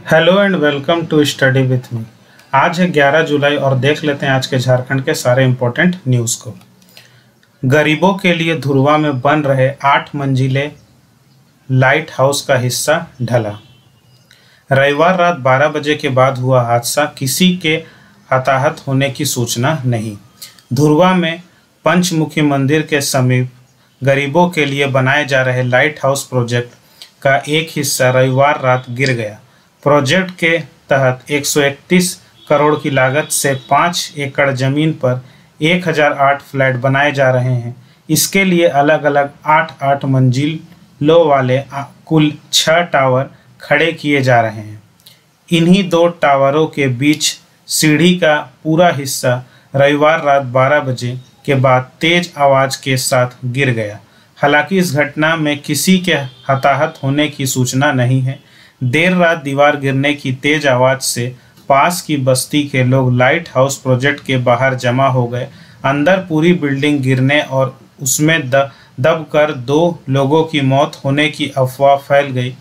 Hello and welcome to study with me. आज है 11 जुलाई और देख लेते हैं आज के झारखंड के सारे इम्पोर्टेंट न्यूज़ को। गरीबों के लिए धुरवा में बन रहे 8 मंजिले लाइट हाउस का हिस्सा ढला। रविवार रात 12 बजे के बाद हुआ हादसा, किसी के हताहत होने की सूचना नहीं। धुरवा में पंचमुखी मंदिर के समीप गरीबों के लिए बनाए जा रहे लाइट हाउस प्रोजेक्ट का एक हिस्सा रविवार रात गिर गया। प्रोजेक्ट के तहत 131 करोड़ की लागत से 5 एकड़ जमीन पर 1008 फ्लैट बनाए जा रहे हैं। इसके लिए अलग अलग 8 मंजिलों वाले कुल 6 टावर खड़े किए जा रहे हैं। इन्हीं 2 टावरों के बीच सीढ़ी का पूरा हिस्सा रविवार रात 12 बजे के बाद तेज आवाज़ के साथ गिर गया। हालांकि इस घटना में किसी के हताहत होने की सूचना नहीं है। देर रात दीवार गिरने की तेज आवाज़ से पास की बस्ती के लोग लाइट हाउस प्रोजेक्ट के बाहर जमा हो गए। अंदर पूरी बिल्डिंग गिरने और उसमें दबकर 2 लोगों की मौत होने की अफवाह फैल गई।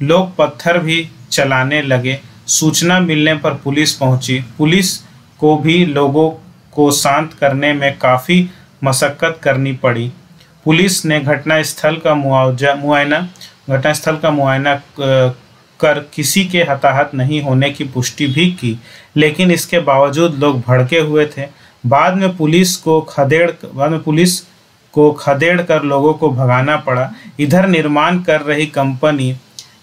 लोग पत्थर भी चलाने लगे। सूचना मिलने पर पुलिस पहुंची। पुलिस को भी लोगों को शांत करने में काफ़ी मशक्कत करनी पड़ी। पुलिस ने घटनास्थल का मुआयना कर किसी के हताहत नहीं होने की पुष्टि भी की, लेकिन इसके बावजूद लोग भड़के हुए थे। बाद में पुलिस को खदेड़ कर लोगों को भगाना पड़ा। इधर निर्माण कर रही कंपनी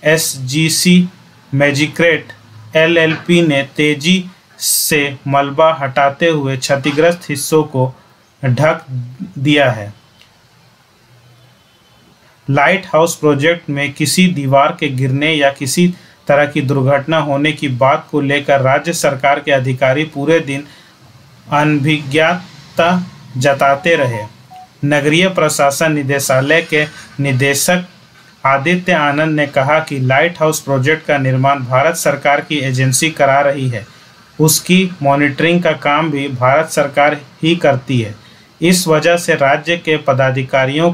SGC मैजिस्ट्रेट LLP ने तेजी से मलबा हटाते हुए क्षतिग्रस्त हिस्सों को ढक दिया है। लाइट हाउस प्रोजेक्ट में किसी दीवार के गिरने या किसी तरह की दुर्घटना होने की बात को लेकर राज्य सरकार के अधिकारी पूरे दिन अनभिज्ञता जताते रहे। नगरीय प्रशासन निदेशालय के निदेशक आदित्य आनंद ने कहा कि लाइट हाउस प्रोजेक्ट का निर्माण भारत सरकार की एजेंसी करा रही है। उसकी मॉनिटरिंग का काम भी भारत सरकार ही करती है। इस वजह से राज्य के पदाधिकारियों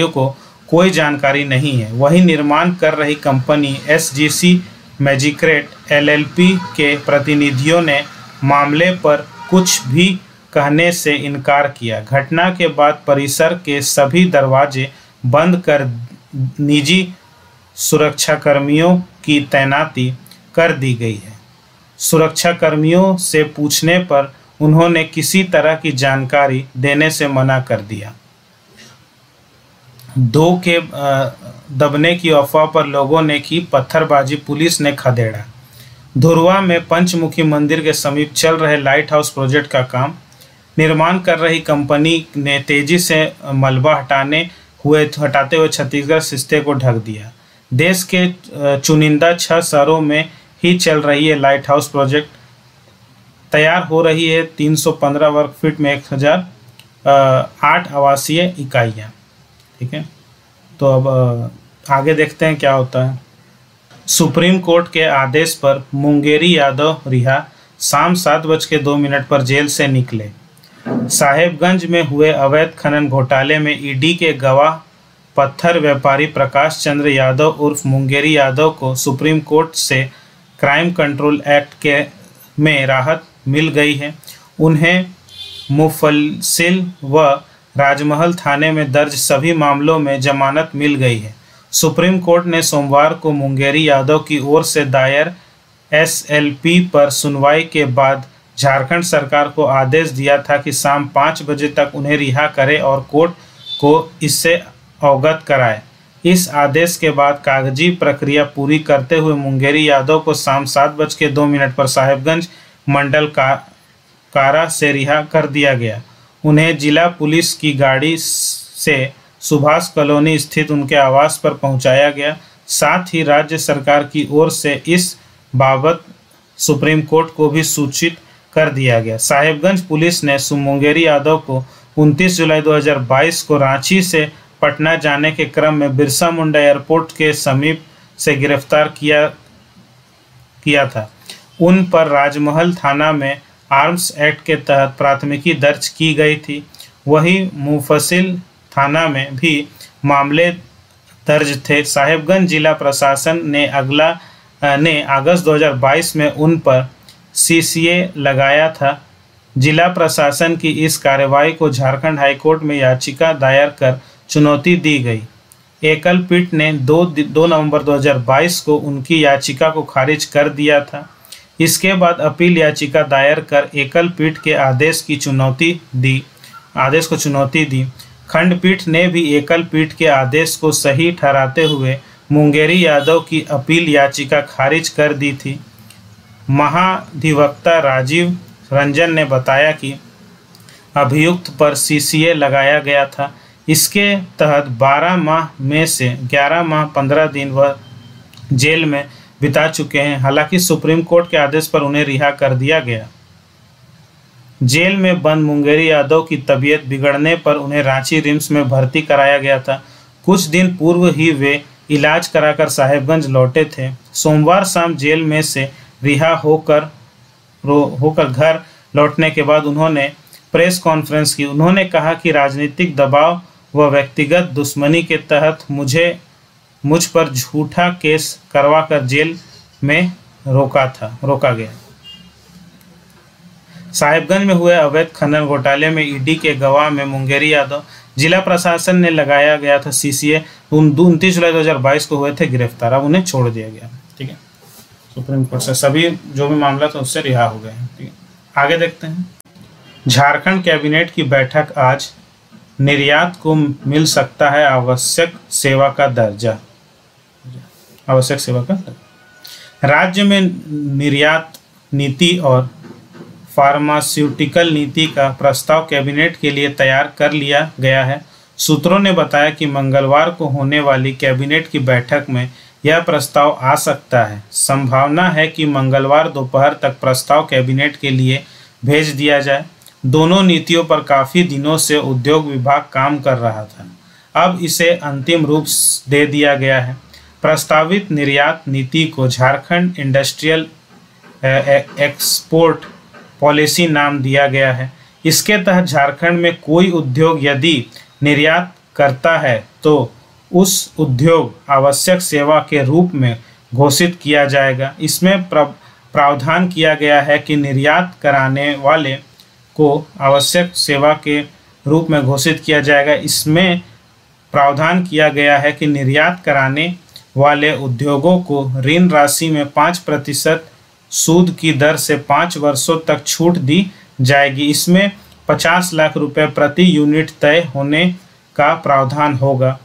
को कोई जानकारी नहीं है। वहीं निर्माण कर रही कंपनी SGC मैजिस्ट्रेट LLP के प्रतिनिधियों ने मामले पर कुछ भी कहने से इनकार किया। घटना के बाद परिसर के सभी दरवाजे बंद कर निजी सुरक्षाकर्मियों की तैनाती कर दी गई है। सुरक्षाकर्मियों से पूछने पर उन्होंने किसी तरह की जानकारी देने से मना कर दिया। 2 के दबने की अफवाह पर लोगों ने की पत्थरबाजी, पुलिस ने खदेड़ा। धुरवा में पंचमुखी मंदिर के समीप चल रहे लाइट हाउस प्रोजेक्ट का काम निर्माण कर रही कंपनी ने तेजी से मलबा हटाते हुए क्षतिग्रस्त हिस्से को ढक दिया। देश के चुनिंदा 6 शहरों में ही चल रही है लाइट हाउस प्रोजेक्ट। तैयार हो रही है 315 वर्ग फीट में 1008 आवासीय इकाइयाँ। ठीक है, तो अब आगे देखते हैं क्या होता है। सुप्रीम कोर्ट के आदेश पर मुंगेरी यादव रिहा, शाम 7:02 पर जेल से निकले। साहेबगंज में हुए अवैध खनन घोटाले में ईडी के गवाह पत्थर व्यापारी प्रकाश चंद्र यादव उर्फ मुंगेरी यादव को सुप्रीम कोर्ट से क्राइम कंट्रोल एक्ट में राहत मिल गई है। उन्हें मुफस्सिल व राजमहल थाने में दर्ज सभी मामलों में जमानत मिल गई है। सुप्रीम कोर्ट ने सोमवार को मुंगेरी यादव की ओर से दायर SLP पर सुनवाई के बाद झारखंड सरकार को आदेश दिया था कि शाम 5 बजे तक उन्हें रिहा करे और कोर्ट को इससे अवगत कराए। इस आदेश के बाद कागजी प्रक्रिया पूरी करते हुए मुंगेरी यादव को शाम 7:02 पर साहेबगंज मंडल कारा से रिहा कर दिया गया। उन्हें जिला पुलिस की गाड़ी से सुभाष कॉलोनी स्थित उनके आवास पर पहुंचाया गया। साथ ही राज्य सरकार की ओर से इस बाबत सुप्रीम कोर्ट को भी सूचित कर दिया गया। साहेबगंज पुलिस ने मुंगेरी यादव को 29 जुलाई 2022 को रांची से पटना जाने के क्रम में बिरसा मुंडा एयरपोर्ट के समीप से गिरफ्तार किया था। उन पर राजमहल थाना में आर्म्स एक्ट के तहत प्राथमिकी दर्ज की गई थी। वहीं मुफस्सिल थाना में भी मामले दर्ज थे। साहिबगंज जिला प्रशासन ने अगस्त 2022 में उन पर सीसीए लगाया था। जिला प्रशासन की इस कार्रवाई को झारखंड हाईकोर्ट में याचिका दायर कर चुनौती दी गई। एकल पीठ ने 2 नवंबर 2022 को उनकी याचिका को खारिज कर दिया था। इसके बाद अपील याचिका दायर कर एकल पीठ के आदेश को चुनौती दी। खंडपीठ ने भी एकल पीठ के आदेश को सही ठहराते हुए मुंगेरी यादव की अपील याचिका खारिज कर दी थी। महाधिवक्ता राजीव रंजन ने बताया कि अभियुक्त पर सीसीए लगाया गया था। इसके तहत 12 माह में से 11 माह 15 दिन वह जेल में बिता चुके हैं। हालांकि सुप्रीम कोर्ट के आदेश पर उन्हें रिहा कर दिया गया। जेल में बंद मुंगेरी यादव की तबीयत बिगड़ने पर उन्हें रांची रिम्स में भर्ती कराया गया था। कुछ दिन पूर्व ही वे इलाज कराकर साहिबगंज लौटे थे। सोमवार शाम जेल में से रिहा होकर घर लौटने के बाद उन्होंने प्रेस कॉन्फ्रेंस की। उन्होंने कहा कि राजनीतिक दबाव व व्यक्तिगत दुश्मनी के तहत मुझ पर झूठा केस करवाकर जेल में रोका गया। साहिबगंज में हुए अवैध खनन घोटाले में ईडी के गवाह में मुंगेरी यादव जिला प्रशासन ने लगाया गया था सीसीए। 29 जुलाई 2022 को हुए थे गिरफ्तार। अब उन्हें छोड़ दिया गया। ठीक है, सुप्रीम कोर्ट से सभी जो भी मामला था उससे रिहा हो गए हैं। ठीक है, आगे देखते हैं। झारखंड कैबिनेट की बैठक आज। निर्यात को मिल सकता है आवश्यक सेवा का दर्जा। राज्य में निर्यात नीति और फार्मास्यूटिकल नीति का प्रस्ताव कैबिनेट के लिए तैयार कर लिया गया है। सूत्रों ने बताया कि मंगलवार को होने वाली कैबिनेट की बैठक में यह प्रस्ताव आ सकता है। संभावना है कि मंगलवार दोपहर तक प्रस्ताव कैबिनेट के लिए भेज दिया जाए। दोनों नीतियों पर काफ़ी दिनों से उद्योग विभाग काम कर रहा था। अब इसे अंतिम रूप दे दिया गया है। प्रस्तावित निर्यात नीति को झारखंड इंडस्ट्रियल एक्सपोर्ट पॉलिसी नाम दिया गया है। इसके तहत झारखंड में कोई उद्योग यदि निर्यात करता है तो उस उद्योग आवश्यक सेवा के रूप में घोषित किया जाएगा। इसमें प्रावधान किया गया है कि निर्यात कराने वाले को आवश्यक सेवा के रूप में घोषित किया जाएगा। इसमें प्रावधान किया गया है कि निर्यात कराने वाले उद्योगों को ऋण राशि में 5% सूद की दर से 5 वर्षों तक छूट दी जाएगी। इसमें 50 लाख रुपए प्रति यूनिट तय होने का प्रावधान होगा।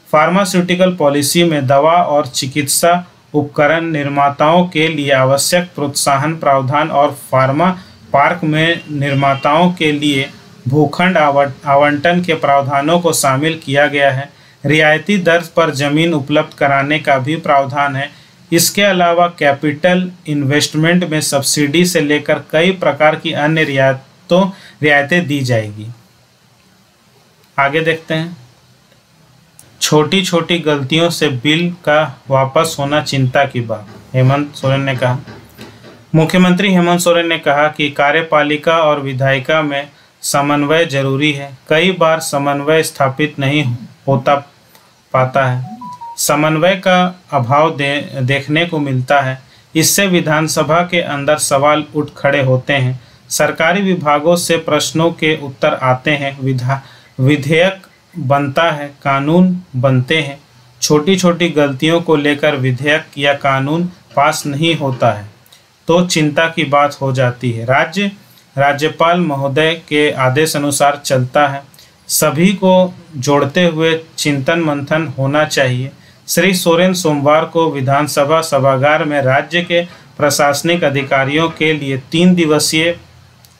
फार्मास्यूटिकल पॉलिसी में दवा और चिकित्सा उपकरण निर्माताओं के लिए आवश्यक प्रोत्साहन प्रावधान और फार्मा पार्क में निर्माताओं के लिए भूखंड आवंटन के प्रावधानों को शामिल किया गया है। रियायती दर पर जमीन उपलब्ध कराने का भी प्रावधान है। इसके अलावा कैपिटल इन्वेस्टमेंट में सब्सिडी से लेकर कई प्रकार की अन्य रियायतें दी जाएगी। आगे देखते हैं। छोटी छोटी गलतियों से बिल का वापस होना चिंता की बात, हेमंत सोरेन ने कहा। मुख्यमंत्री हेमंत सोरेन ने कहा कि कार्यपालिका और विधायिका में समन्वय जरूरी है। कई बार समन्वय स्थापित नहीं होता पाता है। समन्वय का अभाव देखने को मिलता है। इससे विधानसभा के अंदर सवाल उठ खड़े होते हैं। सरकारी विभागों से प्रश्नों के उत्तर आते हैं। विधेयक बनता है, कानून बनते हैं। छोटी छोटी गलतियों को लेकर विधेयक या कानून पास नहीं होता है तो चिंता की बात हो जाती है। राज्यपाल महोदय के आदेश अनुसार चलता है। सभी को जोड़ते हुए चिंतन मंथन होना चाहिए। श्री सोरेन सोमवार को विधानसभा सभागार में राज्य के प्रशासनिक अधिकारियों के लिए 3 दिवसीय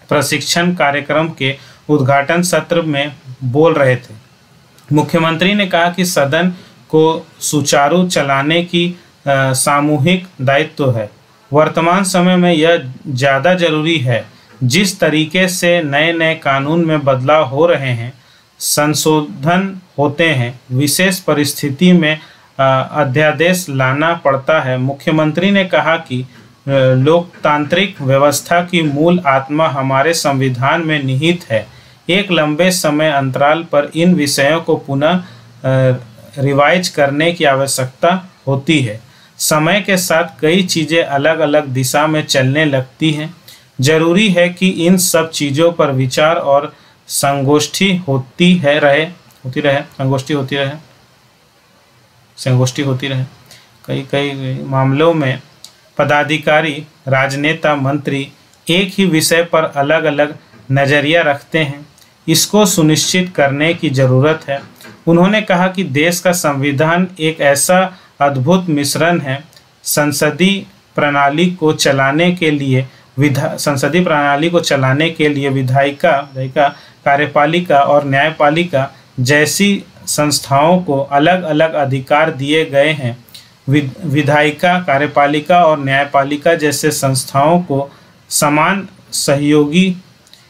प्रशिक्षण कार्यक्रम के उद्घाटन सत्र में बोल रहे थे। मुख्यमंत्री ने कहा कि सदन को सुचारू चलाने की सामूहिक दायित्व है। वर्तमान समय में यह ज़्यादा जरूरी है। जिस तरीके से नए कानून में बदलाव हो रहे हैं, संशोधन होते हैं, विशेष परिस्थिति में अध्यादेश लाना पड़ता है। मुख्यमंत्री ने कहा कि लोकतांत्रिक व्यवस्था की मूल आत्मा हमारे संविधान में निहित है। एक लंबे समय अंतराल पर इन विषयों को पुनः रिवाइज करने की आवश्यकता होती है। समय के साथ कई चीज़ें अलग अलग दिशा में चलने लगती हैं। जरूरी है कि इन सब चीज़ों पर विचार और संगोष्ठी होती रहे। कई मामलों में पदाधिकारी, राजनेता, मंत्री एक ही विषय पर अलग अलग नज़रिया रखते हैं। इसको सुनिश्चित करने की ज़रूरत है। उन्होंने कहा कि देश का संविधान एक ऐसा अद्भुत मिश्रण है। संसदीय प्रणाली को चलाने के लिए विधायिका, कार्यपालिका और न्यायपालिका जैसी संस्थाओं को अलग अलग अधिकार दिए गए हैं। विधायिका, कार्यपालिका और न्यायपालिका जैसे संस्थाओं को समान सहयोगी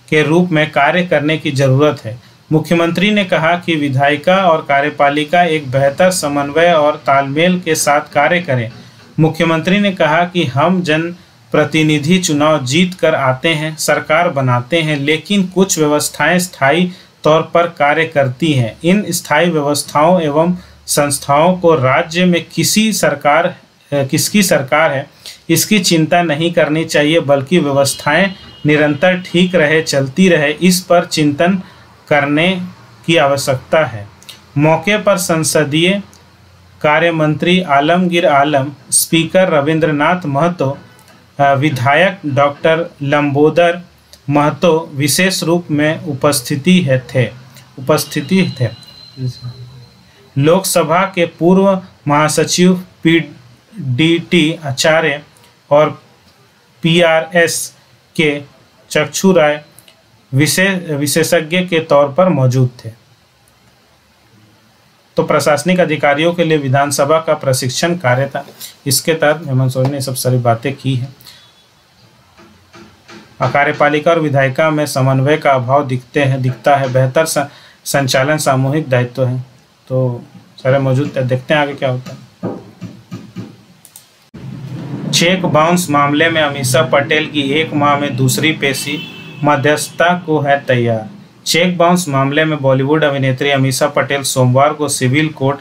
के रूप में कार्य करने की जरूरत है। मुख्यमंत्री ने कहा कि विधायिका और कार्यपालिका एक बेहतर समन्वय और तालमेल के साथ कार्य करें। मुख्यमंत्री ने कहा कि हम जनप्रतिनिधि चुनाव जीत कर आते हैं, सरकार बनाते हैं, लेकिन कुछ व्यवस्थाएं स्थायी तौर पर कार्य करती हैं। इन स्थायी व्यवस्थाओं एवं संस्थाओं को राज्य में किसकी सरकार है इसकी चिंता नहीं करनी चाहिए, बल्कि व्यवस्थाएं निरंतर ठीक रहे, चलती रहे, इस पर चिंतन करने की आवश्यकता है। मौके पर संसदीय कार्य मंत्री आलमगीर आलम, स्पीकर रविंद्रनाथ महतो, विधायक डॉक्टर लंबोदर महतो विशेष रूप में उपस्थिति थे। लोकसभा के पूर्व महासचिव PDT आचार्य और PRS के चक्षु राय विशेषज्ञ के तौर पर मौजूद थे। तो प्रशासनिक अधिकारियों के लिए विधानसभा का प्रशिक्षण कार्य था। इसके तहत हेमंत सोरेन ने सब सारी बातें की हैं। कार्यपालिका और विधायिका में समन्वय का अभाव दिखता है। बेहतर संचालन सामूहिक दायित्व है। तो सारे मौजूद है। देखते हैं आगे क्या होता है। चेक बाउंस मामले में अमीषा पटेल की 1 माह में दूसरी पेशी, मध्यस्थता को है तैयार। चेक बाउंस मामले में बॉलीवुड अभिनेत्री अमीषा पटेल सोमवार को सिविल कोर्ट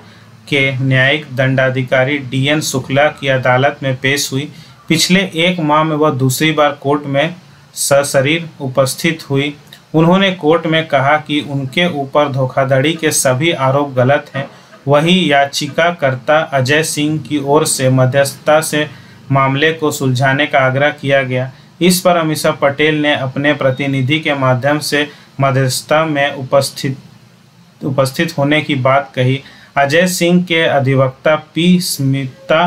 के न्यायिक दंडाधिकारी DN शुक्ला की अदालत में पेश हुई। पिछले 1 माह में वह दूसरी बार कोर्ट में सशरीर उपस्थित हुई। उन्होंने कोर्ट में कहा कि उनके ऊपर धोखाधड़ी के सभी आरोप गलत हैं। वहीं याचिकाकर्ता अजय सिंह की ओर से मध्यस्थता से मामले को सुलझाने का आग्रह किया गया। इस पर अमीषा पटेल ने अपने प्रतिनिधि के माध्यम से मध्यस्थता में उपस्थित होने की बात कही। अजय सिंह के अधिवक्ता P स्मिता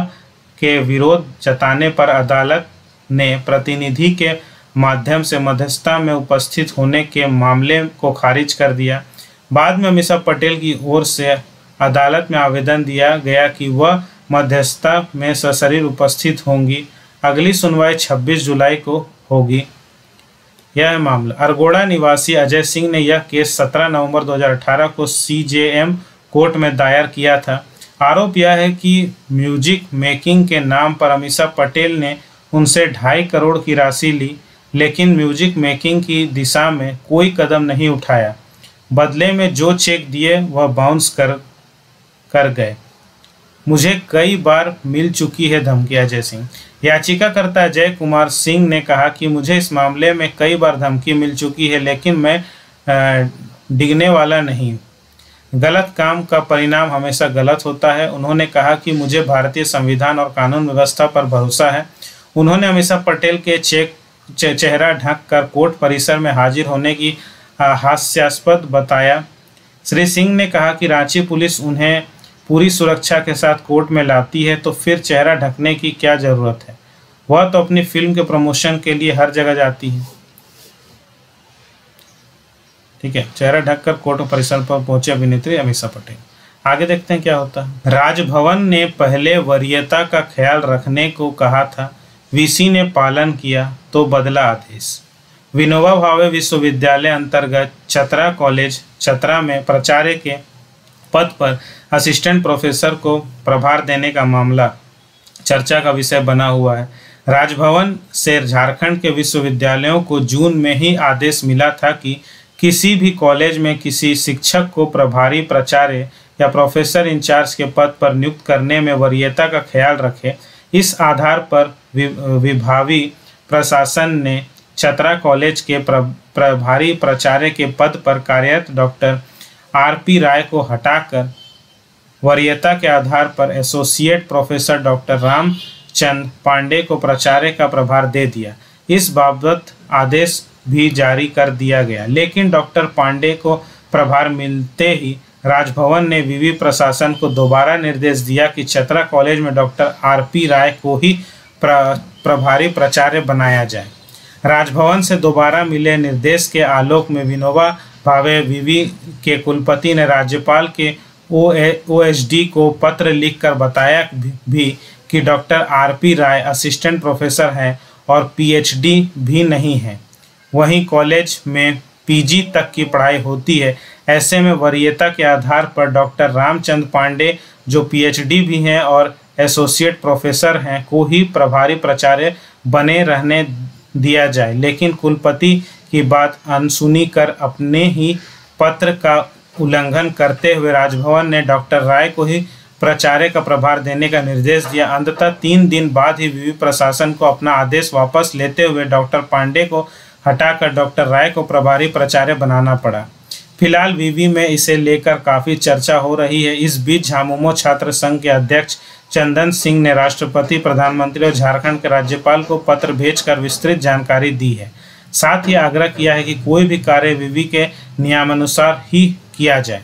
के विरोध जताने पर अदालत ने प्रतिनिधि के माध्यम से मध्यस्थता में उपस्थित होने के मामले को खारिज कर दिया। बाद में अमीषा पटेल की ओर से अदालत में आवेदन दिया गया कि वह मध्यस्थता में सशरीर उपस्थित होंगी। अगली सुनवाई 26 जुलाई को होगी। यह है मामला। अरगोड़ा निवासी अजय सिंह ने यह केस 17 नवंबर 2018 को CJM कोर्ट में दायर किया था। आरोप यह है कि म्यूजिक मेकिंग के नाम पर अमीषा पटेल ने उनसे 2.5 करोड़ की राशि ली, लेकिन म्यूजिक मेकिंग की दिशा में कोई कदम नहीं उठाया। बदले में जो चेक दिए वह बाउंस कर गए। मुझे कई बार मिल चुकी है धमकी। अजय सिंह, याचिकाकर्ता अजय कुमार सिंह ने कहा कि मुझे इस मामले में कई बार धमकी मिल चुकी है, लेकिन मैं डिगने वाला नहीं। गलत काम का परिणाम हमेशा गलत होता है। उन्होंने कहा कि मुझे भारतीय संविधान और कानून व्यवस्था पर भरोसा है। उन्होंने अमीषा पटेल के चेहरा ढक कर कोर्ट परिसर में हाजिर होने की हास्यास्पद बताया। श्री सिंह ने कहा कि रांची पुलिस उन्हें पूरी सुरक्षा के साथ कोर्ट में लाती है, तो फिर चेहरा ढकने की क्या ज़रूरत है। वह तो अपनी फिल्म के प्रमोशन के लिए हर जगह जाती है। ठीक है, चेहरा ढककर कोर्ट परिसर पर पहुंचे अभिनेत्री अमीषा पटेल। आगे देखते हैं क्या होता है। राजभवन ने पहले वरीयता का ख्याल रखने को कहा था, VC ने पालन किया तो बदला आदेश। विनोबा भावे विश्वविद्यालय अंतर्गत चतरा कॉलेज चतरा में प्राचार्य के पद पर असिस्टेंट प्रोफेसर को प्रभार देने का मामला चर्चा का विषय बना हुआ है। राजभवन से झारखंड के विश्वविद्यालयों को जून में ही आदेश मिला था कि किसी भी कॉलेज में किसी शिक्षक को प्रभारी प्राचार्य या प्रोफेसर इंचार्ज के पद पर नियुक्त करने में वरीयता का ख्याल रखे। इस आधार पर विभागीय प्रशासन ने चतरा कॉलेज के प्रभारी प्राचार्य के पद पर कार्यरत डॉक्टर आर.पी. राय को हटाकर वरीयता के आधार पर associate professor doctor Ramchand Pandey को प्राचार्य का प्रभार दे दिया। इस बाबत आदेश भी जारी कर दिया गया, लेकिन डॉक्टर पांडे को प्रभार मिलते ही राजभवन ने विवि प्रशासन को दोबारा निर्देश दिया कि चतरा कॉलेज में डॉक्टर आर.पी. राय को ही प्रभारी प्राचार्य बनाया जाए। राजभवन से दोबारा मिले निर्देश के आलोक में विनोबा भावे विवि के कुलपति ने राज्यपाल के ओएसडी को पत्र लिखकर बताया भी कि डॉक्टर आर.पी. राय असिस्टेंट प्रोफेसर हैं और पीएचडी भी नहीं है। वहीं कॉलेज में पीजी तक की पढ़ाई होती है। ऐसे में वरीयता के आधार पर डॉक्टर रामचंद पांडे जो पीएचडी भी हैं और एसोसिएट प्रोफेसर हैं को ही प्रभारी प्राचार्य बने रहने दिया जाए। लेकिन कुलपति की बात अनसुनी कर अपने ही पत्र का उल्लंघन करते हुए राजभवन ने डॉक्टर राय को ही प्राचार्य का प्रभार देने का निर्देश दिया। अंततः 3 दिन बाद ही विवि प्रशासन को अपना आदेश वापस लेते हुए डॉक्टर पांडे को हटाकर डॉक्टर राय को प्रभारी प्राचार्य बनाना पड़ा। फिलहाल विवि में इसे लेकर काफ़ी चर्चा हो रही है। इस बीच झामुमो छात्र संघ के अध्यक्ष चंदन सिंह ने राष्ट्रपति, प्रधानमंत्री और झारखंड के राज्यपाल को पत्र भेजकर विस्तृत जानकारी दी है। साथ ही आग्रह किया है कि कोई भी कार्य विवि के नियमानुसार ही किया जाए।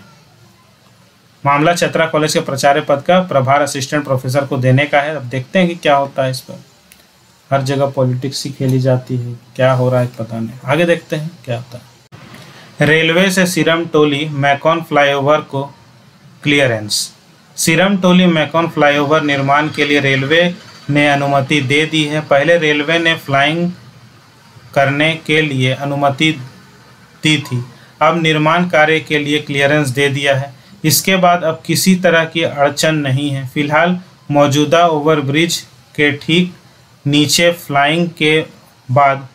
मामला चतरा कॉलेज के प्राचार्य पद का प्रभार असिस्टेंट प्रोफेसर को देने का है। अब देखते हैं कि क्या होता है। इस पर हर जगह पॉलिटिक्स ही खेली जाती है, क्या हो रहा है पता नहीं। आगे देखते हैं क्या होता है। रेलवे से सिरमटोली मैकॉन फ्लाईओवर को क्लियरेंस। सिरमटोली मैकॉन फ्लाईओवर निर्माण के लिए रेलवे ने अनुमति दे दी है। पहले रेलवे ने फ्लाइंग करने के लिए अनुमति दी थी, अब निर्माण कार्य के लिए क्लियरेंस दे दिया है। इसके बाद अब किसी तरह की अड़चन नहीं है। फिलहाल मौजूदा ओवरब्रिज के ठीक नीचे फ्लाइंग के बाद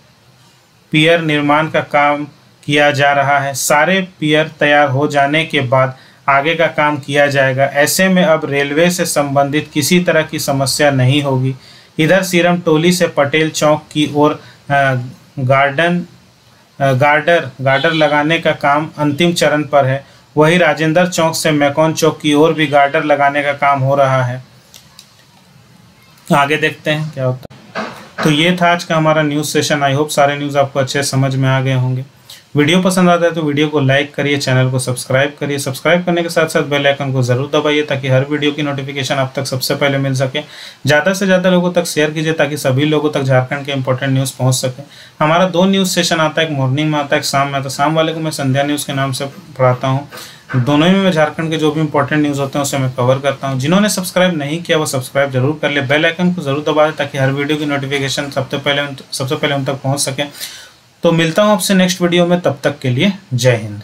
पियर निर्माण का काम किया जा रहा है। सारे पियर तैयार हो जाने के बाद आगे का काम किया जाएगा। ऐसे में अब रेलवे से संबंधित किसी तरह की समस्या नहीं होगी। इधर सिरमटोली से पटेल चौक की ओर गार्डर लगाने का काम अंतिम चरण पर है। वहीं राजेंद्र चौक से मैकॉन चौक की ओर भी गार्डर लगाने का काम हो रहा है। आगे देखते हैं क्या होता है। तो ये था आज का हमारा न्यूज़ सेशन। आई होप सारे न्यूज़ आपको अच्छे समझ में आ गए होंगे। वीडियो पसंद आता है तो वीडियो को लाइक करिए, चैनल को सब्सक्राइब करिए। सब्सक्राइब करने के साथ साथ बेल आइकन को जरूर दबाइए ताकि हर वीडियो की नोटिफिकेशन आप तक सबसे पहले मिल सके। ज़्यादा से ज़्यादा लोगों तक शेयर कीजिए ताकि सभी लोगों तक झारखंड के इंपॉर्टेंट न्यूज़ पहुंच सके। हमारा 2 न्यूज़ सेशन आता है, एक मॉर्निंग में आता है, एक शाम में आता है। शाम वाले को मैं संध्या न्यूज़ के नाम से पढ़ाता हूँ। दोनों में मैं झारखंड के जो भी इंपॉर्टेंट न्यूज़ होते हैं उसे मैं कवर करता हूँ। जिन्होंने सब्सक्राइब नहीं किया वो सब्सक्राइब जरूर कर ले, बेल आइकन को जरूर दबा दें ताकि हर वीडियो की नोटिफिकेशन सबसे पहले उन तक पहुँच सके। तो मिलता हूँ आपसे नेक्स्ट वीडियो में, तब तक के लिए जय हिंद।